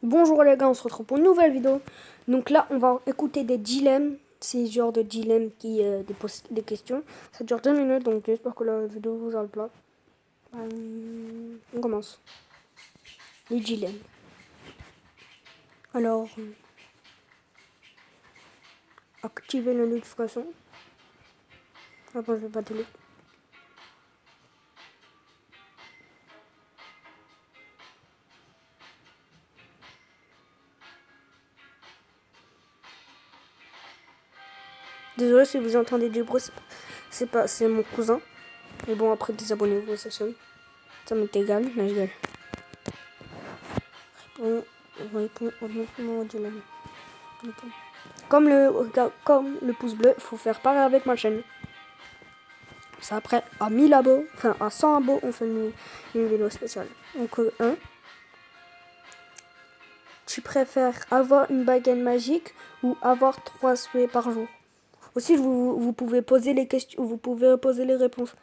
Bonjour les gars, on se retrouve pour une nouvelle vidéo. Donc là, on va écouter des dilemmes. C'est genre de dilemmes qui posent des questions. Ça dure 2 minutes, donc j'espère que la vidéo vous a plu. On commence. Les dilemmes. Alors, activer la notification. Après, je vais pas télé. Désolé si vous entendez du bruit, c'est mon cousin. Mais bon, après, désabonnez-vous, ça sonne. Ça m'est égal, là je gueule. Réponds au dilemme. Okay. Comme le pouce bleu, il faut faire pareil avec ma chaîne. Ça après, à 1000 abos, enfin à 100 abos, on fait une vidéo spéciale. Donc 1. Tu préfères avoir une baguette magique ou avoir 3 souhaits par jour? Aussi, vous pouvez poser les questions, vous pouvez poser les réponses.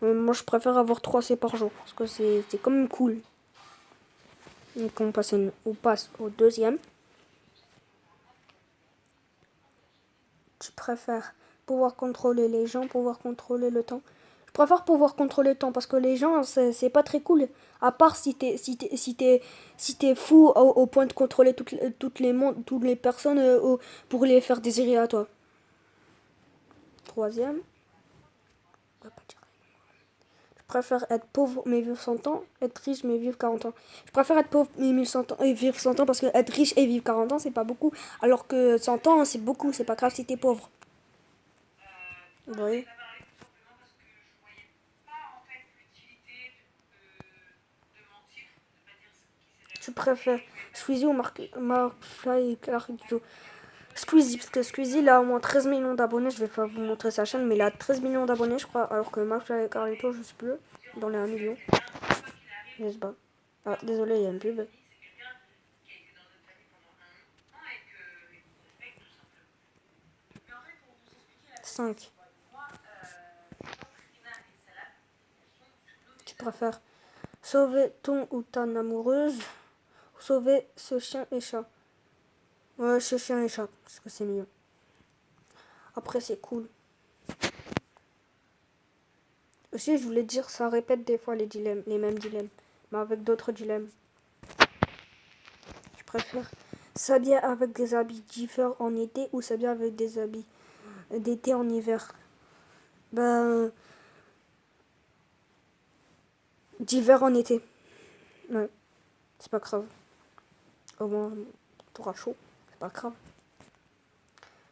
Moi, je préfère avoir 3 souhaits par jour parce que c'est quand même cool. Donc on passe au deuxième. Tu préfères pouvoir contrôler les gens, pouvoir contrôler le temps? Je préfère pouvoir contrôler le temps parce que les gens, c'est pas très cool. À part si t'es fou au point de contrôler toutes les personnes pour les faire désirer à toi. Troisième. Je préfère être pauvre mais vivre 100 ans, être riche mais vivre 40 ans. Je préfère être pauvre mais vivre 100 ans, et vivre 100 ans parce que être riche et vivre 40 ans, c'est pas beaucoup. Alors que 100 ans, c'est beaucoup, c'est pas grave si t'es pauvre. Vous voyez? Tu préfères Squeezie ou McFly et Carlito? Squeezie, parce que Squeezie il a au moins 13 millions d'abonnés. Je vais pas vous montrer sa chaîne, mais il a 13 millions d'abonnés, je crois. Alors que McFly et Carlito, je sais plus, dans les 1 million. Je sais pas. Ah, désolé, il y a une pub. 5. Tu préfères sauver ton ou ta amoureuse ou sauver ce chien et chat? Ouais, ce chien et chat, parce que c'est mieux. Après, c'est cool. Aussi, je voulais dire, ça répète des fois les mêmes dilemmes, mais avec d'autres dilemmes. Je préfère s'habiller avec des habits différents en été ou s'habiller avec des habits d'été en hiver. Ben, d'hiver en été. Ouais, c'est pas grave. Au moins, t'auras chaud, c'est pas grave.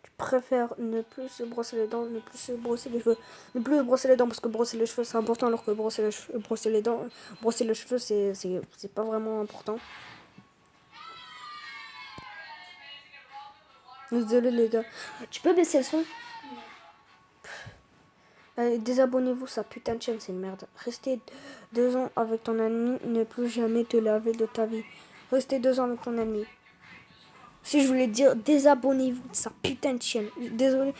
Je préfère ne plus se brosser les dents, ne plus se brosser les cheveux. Ne plus se brosser les dents parce que brosser les cheveux c'est important alors que brosser les dents, brosser les cheveux c'est pas vraiment important. Désolé les gars. Tu peux baisser le son? Allez, désabonnez-vous, ça putain de chaîne, c'est une merde. Restez 2 ans avec ton ami, ne plus jamais te laver de ta vie. Restez 2 ans avec ton ami. Si je voulais dire, désabonnez-vous de sa putain de chaîne. Désolé,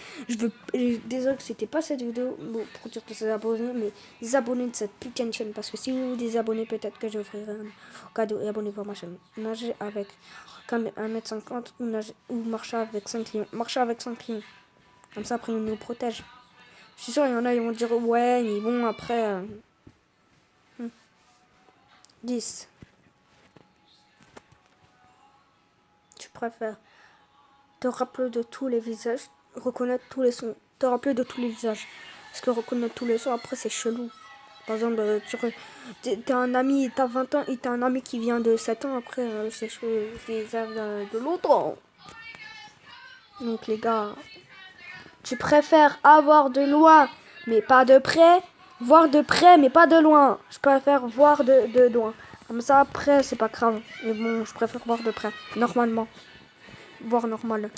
désolé que c'était pas cette vidéo pour dire de s'abonner, mais désabonnez de cette putain de chaîne. Parce que si vous vous désabonnez, peut-être que je vous ferai un cadeau et abonnez-vous à ma chaîne. Nager avec 1m50 ou marcher avec 5 lions. Marcher avec 5 lions. Comme ça, après, ils nous protègent. Je suis sûr, il y en a, ils vont dire, ouais, mais bon, après... 10. Tu préfères te rappeler de tous les visages, reconnaître tous les sons. Te rappeler de tous les visages. Parce que reconnaître tous les sons, après, c'est chelou. Par exemple, t'as un ami, t'as 20 ans, et t'as un ami qui vient de 7 ans, après, c'est ça vient de longtemps. Donc, les gars, tu préfères avoir de loin, mais pas de près, voir de près, mais pas de loin. Je préfère voir de loin. Comme ça, après, c'est pas grave. Mais bon, je préfère voir de près, normalement. Voir normal.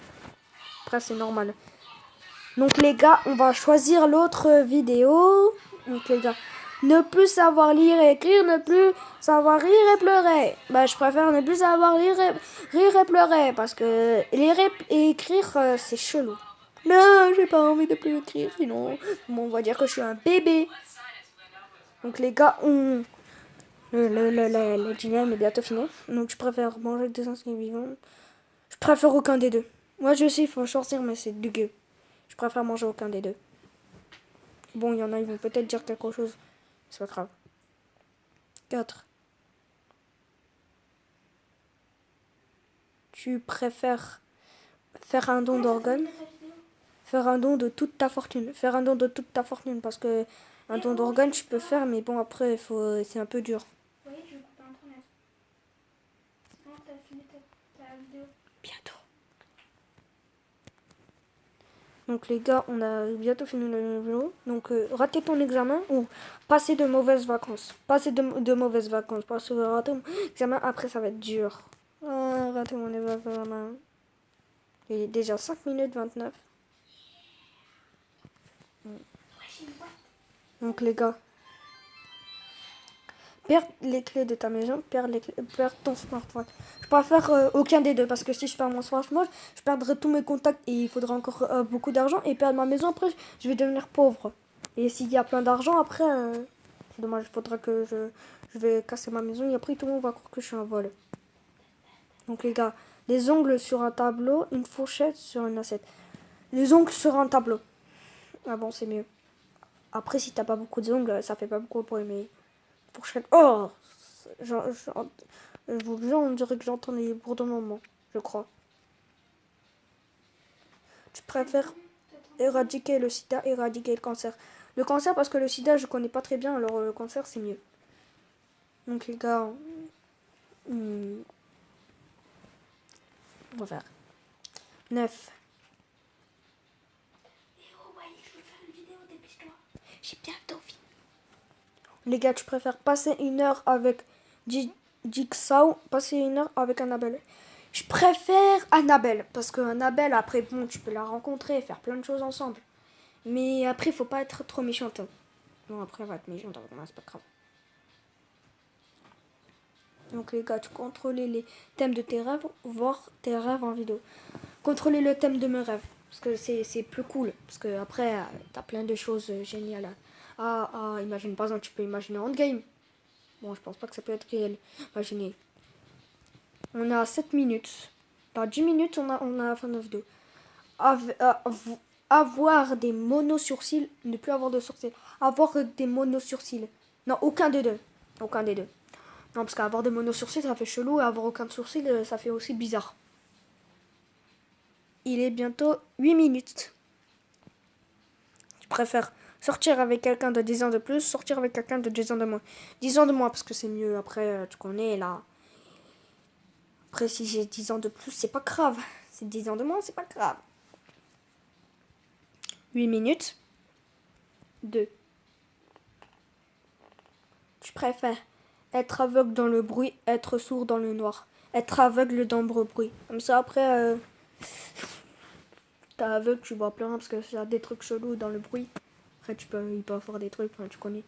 Après, c'est normal. Donc, les gars, on va choisir l'autre vidéo. Donc, les gars, ne plus savoir lire et écrire, ne plus savoir rire et pleurer. Bah, je préfère ne plus savoir rire et pleurer. Parce que lire et écrire, c'est chelou. Non, j'ai pas envie de plus écrire, sinon on va dire que je suis un bébé. Donc les gars, Le dîner est bientôt fini. Donc je préfère manger avec des insectes vivants. Je préfère aucun des deux. Moi je sais, il faut sortir, mais c'est dégueu. Je préfère manger aucun des deux. Bon, il y en a, ils vont peut-être dire quelque chose. C'est pas grave. 4. Tu préfères faire un don d'organes, faire un don de toute ta fortune. Faire un don de toute ta fortune, parce que un don d'organes, tu peux faire, mais bon, après, c'est un peu dur. Oui, je vais couper Internet. Non, t'as fini ta vidéo. Bientôt. Donc les gars, on a bientôt fini le vidéo. Donc rater ton examen ou passer de mauvaises vacances. Passer de mauvaises vacances. Parce que rater mon examen, après ça va être dur. Rater mon examen. Il est déjà 5 minutes 29. Donc les gars, perds les clés de ta maison, perds ton smartphone. Je préfère aucun des deux, parce que si je perds mon smartphone, je perdrai tous mes contacts et il faudra encore beaucoup d'argent. Et perdre ma maison, après, je vais devenir pauvre. Et s'il y a plein d'argent, après, c'est dommage, il faudra que je vais casser ma maison et après tout le monde va croire que je suis un vol. Donc les gars, les ongles sur un tableau, une fourchette sur une assiette. Les ongles sur un tableau. Ah bon, c'est mieux. Après, si t'as pas beaucoup d'ongles, ça fait pas beaucoup de bruit, mais fourchette. Oh, je vous jure, on dirait que j'entends les bourdonnements, je crois. Tu préfères éradiquer le sida, éradiquer le cancer. Le cancer, parce que le sida, je connais pas très bien, alors le cancer, c'est mieux. Donc les gars, on va faire 9. Je vais faire une vidéo, dépêche-toi. J'ai bientôt fini. Les gars, tu préfères passer une heure avec Jigsaw, passer une heure avec Annabelle. Je préfère Annabelle, parce que Annabelle, après, bon, tu peux la rencontrer, faire plein de choses ensemble. Mais après, faut pas être trop méchante. Non, après, elle va être méchante, c'est pas grave. Donc les gars, tu contrôles les thèmes de tes rêves, voir tes rêves en vidéo. Contrôler le thème de mes rêves, parce que c'est plus cool. Parce que après, t'as plein de choses géniales. Imagine, par exemple, tu peux imaginer Endgame. Bon, je pense pas que ça peut être réel. Imaginez. On a 7 minutes. Dans 10 minutes, on a la fin de la vidéo. Avoir des mono-sourcils, ne plus avoir de sourcils. Avoir des mono-sourcils. Non, aucun des deux. Aucun des deux. Non, parce qu'avoir des mono-sourcils, ça fait chelou. Et avoir aucun sourcil, ça fait aussi bizarre. Il est bientôt 8 minutes. Tu préfères sortir avec quelqu'un de 10 ans de plus, sortir avec quelqu'un de 10 ans de moins. 10 ans de moins, parce que c'est mieux. Après, tu connais, là. Après, si j'ai 10 ans de plus, c'est pas grave. C'est 10 ans de moins, c'est pas grave. 8 minutes. 2. Tu préfères être aveugle dans le bruit, être sourd dans le noir. Être aveugle dans le bruit. Comme ça, après, t'es aveugle, tu vois plus rien parce que y a des trucs chelous dans le bruit. Après, il peut avoir des trucs, tu connais.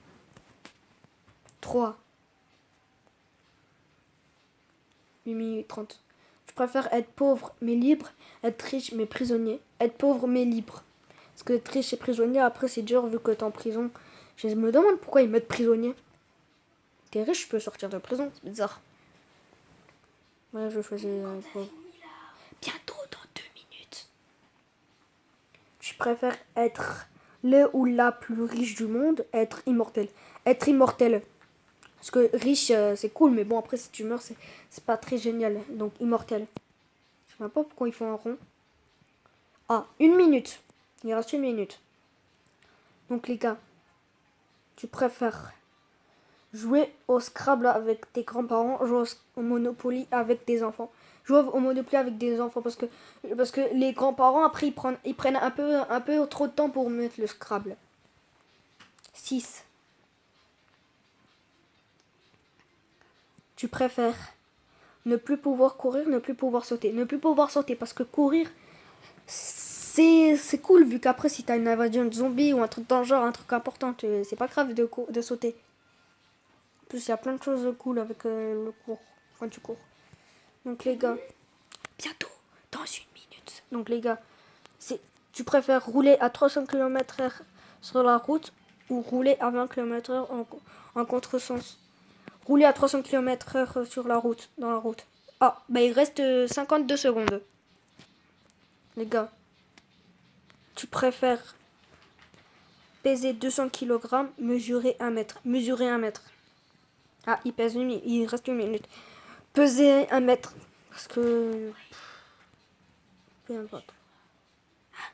3. 8 minutes 30. Je préfère être pauvre mais libre, être riche mais prisonnier. Être pauvre mais libre. Parce que être riche et prisonnier, après c'est dur vu que t'es en prison. Je me demande pourquoi ils mettent prisonnier. T'es riche, tu peux sortir de prison, c'est bizarre. Ouais, je choisis pauvre. Bientôt dans 2 minutes. Je préfère être le ou la plus riche du monde, être immortel. Être immortel. Parce que riche, c'est cool, mais bon, après, si tu meurs, c'est pas très génial. Donc, immortel. Je sais même pas pourquoi ils font un rond. Ah, 1 minute. Il reste 1 minute. Donc, les gars, tu préfères jouer au Scrabble avec tes grands-parents, jouer au Monopoly avec tes enfants. Jouer au Monopoly avec des enfants parce que les grands-parents, après, ils prennent un peu trop de temps pour mettre le Scrabble. 6. Tu préfères ne plus pouvoir courir, ne plus pouvoir sauter. Ne plus pouvoir sauter parce que courir, c'est cool vu qu'après si t'as une invasion de zombies ou un truc dans le genre, un truc important, c'est pas grave de sauter. En plus, il y a plein de choses cool avec le cours. Quand tu cours. Donc les gars, bientôt, dans 1 minute. Donc les gars, tu préfères rouler à 300 km/h sur la route ou rouler à 20 km/h en contresens. Rouler à 300 km/h sur la route, dans la route. Ah, bah il reste 52 secondes. Les gars, tu préfères peser 200 kg, mesurer 1 mètre. Mesurer 1 mètre. Ah, il pèse il reste 1 minute. Peser 1 mètre. Parce que... peu importe. Ah,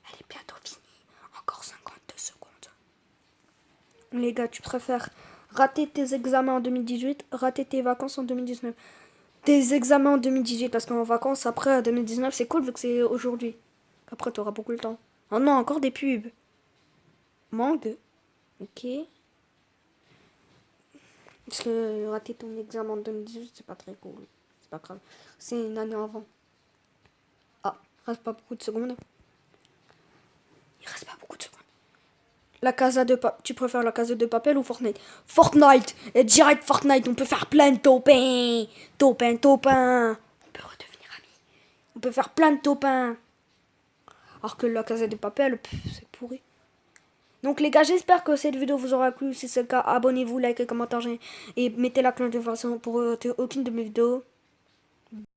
elle est bientôt finie. Encore 52 secondes. Les gars, tu préfères rater tes examens en 2018, rater tes vacances en 2019. Tes examens en 2018, parce qu'en vacances, après, 2019, c'est cool vu que c'est aujourd'hui. Après, tu auras beaucoup le temps. Oh non, encore des pubs. Mangue. Ok. Parce que rater ton examen en 2018, c'est pas très cool. C'est pas grave. C'est une année avant. Ah, il reste pas beaucoup de secondes. Il reste pas beaucoup de secondes. Tu préfères la Casa de Papel ou Fortnite? Fortnite. Et direct Fortnite, on peut faire plein de topins. Topin. On peut redevenir amis. On peut faire plein de topins. Alors que la Casa de Papel, c'est pourri. Donc les gars, j'espère que cette vidéo vous aura plu. Si c'est le cas, abonnez-vous, likez, commentez et mettez la cloche de notification pour rater aucune de mes vidéos.